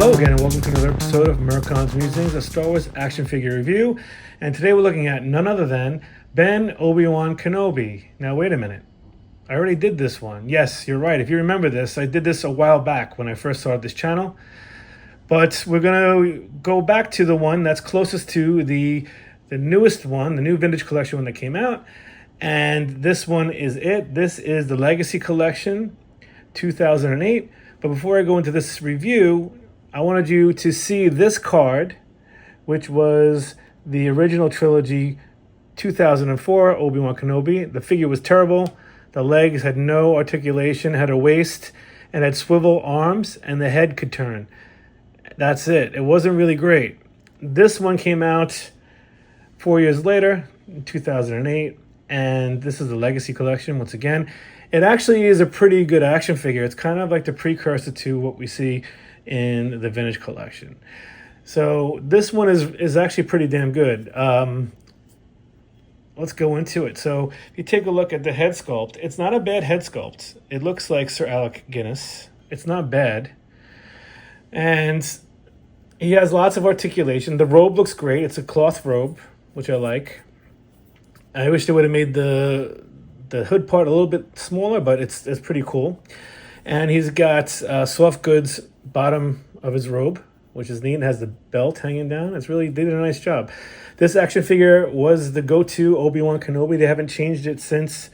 Hello again, and welcome to another episode of Merkon's Musings, a Star Wars action figure review. And today we're looking at none other than Ben Obi-Wan Kenobi. Now, wait a minute. I already did this one. Yes, you're right. If you remember this, I did this a while back when I first started this channel. But we're going to go back to the one that's closest to the newest one, the new vintage collection one that came out. And this one is it. This is the Legacy Collection 2008. But before I go into this review, I wanted you to see this card, which was the original trilogy 2004 Obi-Wan Kenobi. The figure was terrible. The legs had no articulation, had a waist, and had swivel arms, and the head could turn. That's it. It wasn't really great. This one came out 4 years later, in 2008, and this is the Legacy Collection once again. It actually is a pretty good action figure. It's kind of like the precursor to what we see in the Vintage Collection. So this one is actually pretty damn good. Let's go into it. So if you take a look at the head sculpt, it's not a bad head sculpt. It looks like Sir Alec Guinness. It's not bad. And he has lots of articulation. The robe looks great. It's a cloth robe, which I like. I wish they would have made the hood part a little bit smaller, but it's pretty cool. And he's got soft goods bottom of his robe, which is neat. It has the belt hanging down. They did a nice job. This action figure was the go-to Obi-Wan Kenobi. They haven't changed it since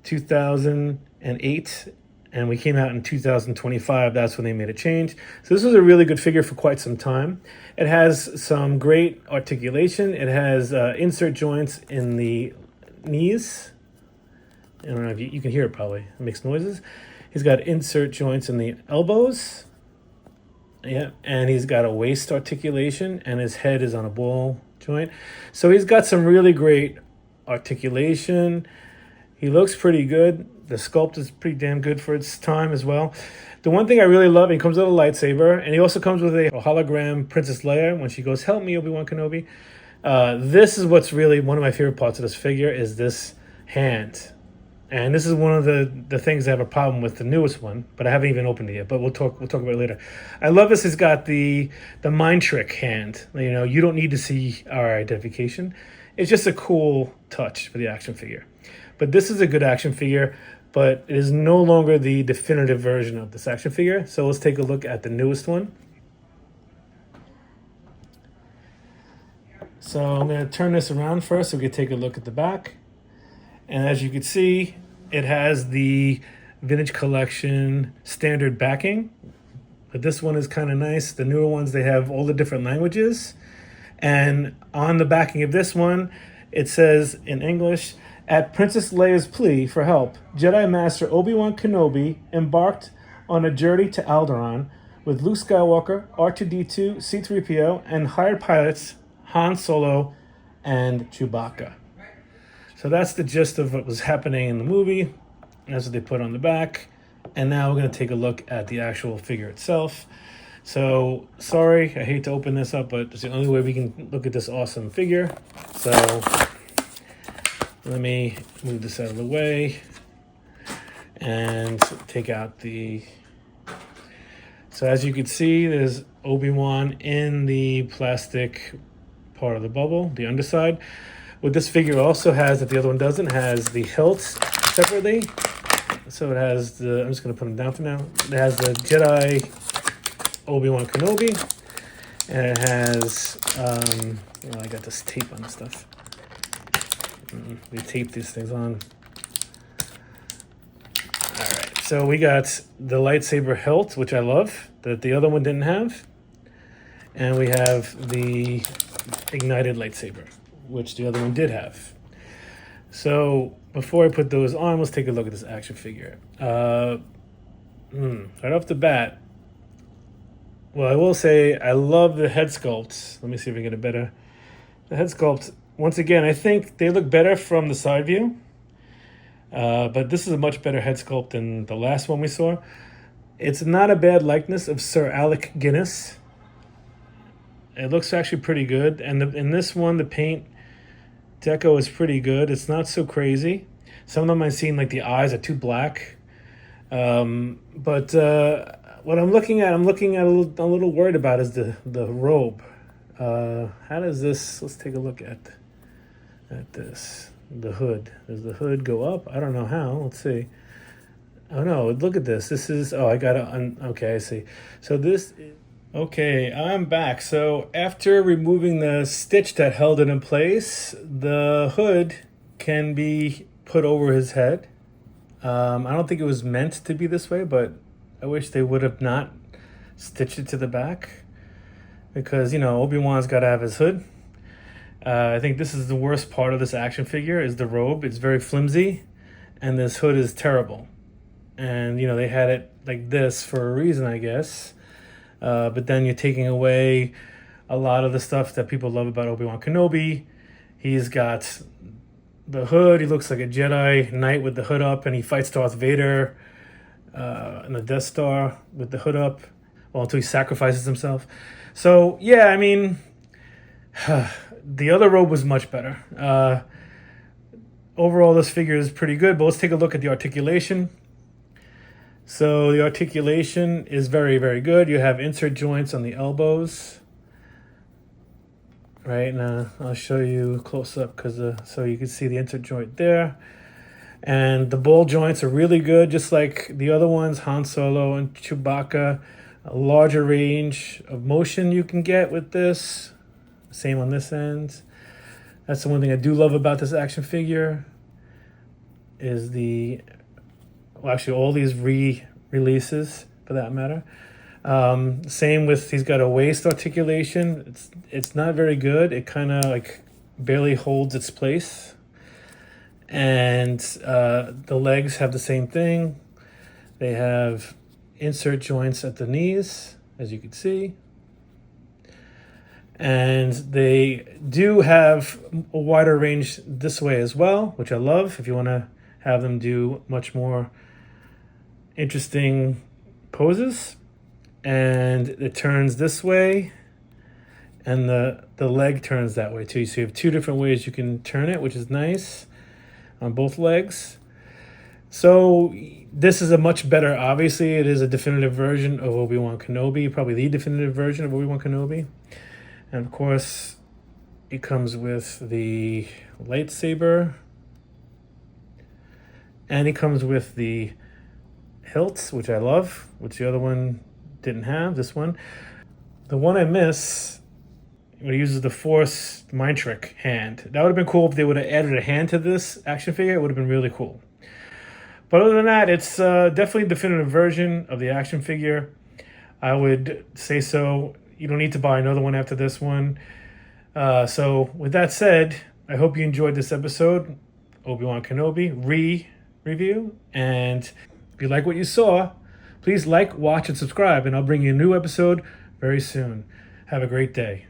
2008, and we came out in 2025. That's when they made a change. So this was a really good figure for quite some time. It has some great articulation. It has insert joints in the knees. I don't know if you can hear it probably. It makes noises. He's got insert joints in the elbows. Yeah, and he's got a waist articulation, and his head is on a ball joint. So he's got some really great articulation. He looks pretty good. The sculpt is pretty damn good for its time as well. The one thing I really love, he comes with a lightsaber, and he also comes with a hologram Princess Leia when she goes, "Help me, Obi-Wan Kenobi." This is what's really one of my favorite parts of this figure is this hand. And this is one of the things I have a problem with the newest one, but I haven't even opened it yet. But we'll talk about it later. I love this. It's got the mind trick hand. You know, you don't need to see our identification. It's just a cool touch for the action figure. But this is a good action figure, but it is no longer the definitive version of this action figure. So let's take a look at the newest one. So I'm going to turn this around first so we can take a look at the back. And as you can see, it has the Vintage Collection standard backing. But this one is kind of nice. The newer ones, they have all the different languages. And on the backing of this one, it says in English, "At Princess Leia's plea for help, Jedi Master Obi-Wan Kenobi embarked on a journey to Alderaan with Luke Skywalker, R2-D2, C-3PO, and hired pilots Han Solo and Chewbacca." So that's the gist of what was happening in the movie. That's what they put on the back. And now we're going to take a look at the actual figure itself. So, sorry, I hate to open this up, but it's the only way we can look at this awesome figure. So, let me move this out of the way and take out the... So as you can see, there's Obi-Wan in the plastic part of the bubble, the underside. What this figure also has that the other one doesn't has the hilts separately. So it has the, I'm just going to put them down for now. It has the Jedi Obi-Wan Kenobi. And it has, I got this tape on this stuff. We tape these things on. All right, so we got the lightsaber hilt, which I love, that the other one didn't have. And we have the ignited lightsaber, which the other one did have. So before I put those on, let's take a look at this action figure. Right off the bat, well, I will say I love the head sculpt. Let me see if I get it better. The head sculpt, once again, I think they look better from the side view. But this is a much better head sculpt than the last one we saw. It's not a bad likeness of Sir Alec Guinness. It looks actually pretty good. And in this one, the paint deco is pretty good. It's not so crazy. Some of them I've seen, like the eyes are too black. But what I'm looking at, a little worried about is the robe. How does this? Let's take a look at this. The hood. Does the hood go up? I don't know how. Let's see. Oh no! Look at this. This is. Oh, I gotta. Okay, I see. So this. Okay, I'm back. So after removing the stitch that held it in place, the hood can be put over his head. I don't think it was meant to be this way, but I wish they would have not stitched it to the back, because, you know, Obi-Wan's got to have his hood. I think this is the worst part of this action figure is the robe. It's very flimsy, and this hood is terrible. And, you know, they had it like this for a reason, I guess. But then you're taking away a lot of the stuff that people love about Obi-Wan Kenobi. He's got the hood. He looks like a Jedi Knight with the hood up, and he fights Darth Vader in the Death Star with the hood up, well, until he sacrifices himself. So, yeah, I mean, the other robe was much better. Overall, this figure is pretty good, but let's take a look at the articulation. So the articulation is very, very good. You have insert joints on the elbows. Right now, I'll show you close up so you can see the insert joint there. And the ball joints are really good, just like the other ones, Han Solo and Chewbacca. A larger range of motion you can get with this. Same on this end. That's the one thing I do love about this action figure is well, actually all these re-releases for that matter. Same with, he's got a waist articulation. It's not very good. It kind of like barely holds its place. And the legs have the same thing. They have insert joints at the knees, as you can see. And they do have a wider range this way as well, which I love. If you want to have them do much more interesting poses. And it turns this way, and the leg turns that way too. So you have two different ways you can turn it, which is nice on both legs. So this is a much better, obviously it is a definitive version of Obi-Wan Kenobi, probably the definitive version of Obi-Wan Kenobi. And of course, it comes with the lightsaber, and it comes with the hilts, which I love, which the other one didn't have. This one, the one I miss, it uses the Force mind trick hand. That would have been cool if they would have added a hand to this action figure. It would have been really cool. But other than that, it's definitely a definitive version of the action figure. I would say so. You don't need to buy another one after this one. So with that said, I hope you enjoyed this episode, Obi-Wan Kenobi review. And if you like what you saw, please like, watch, and subscribe, and I'll bring you a new episode very soon. Have a great day.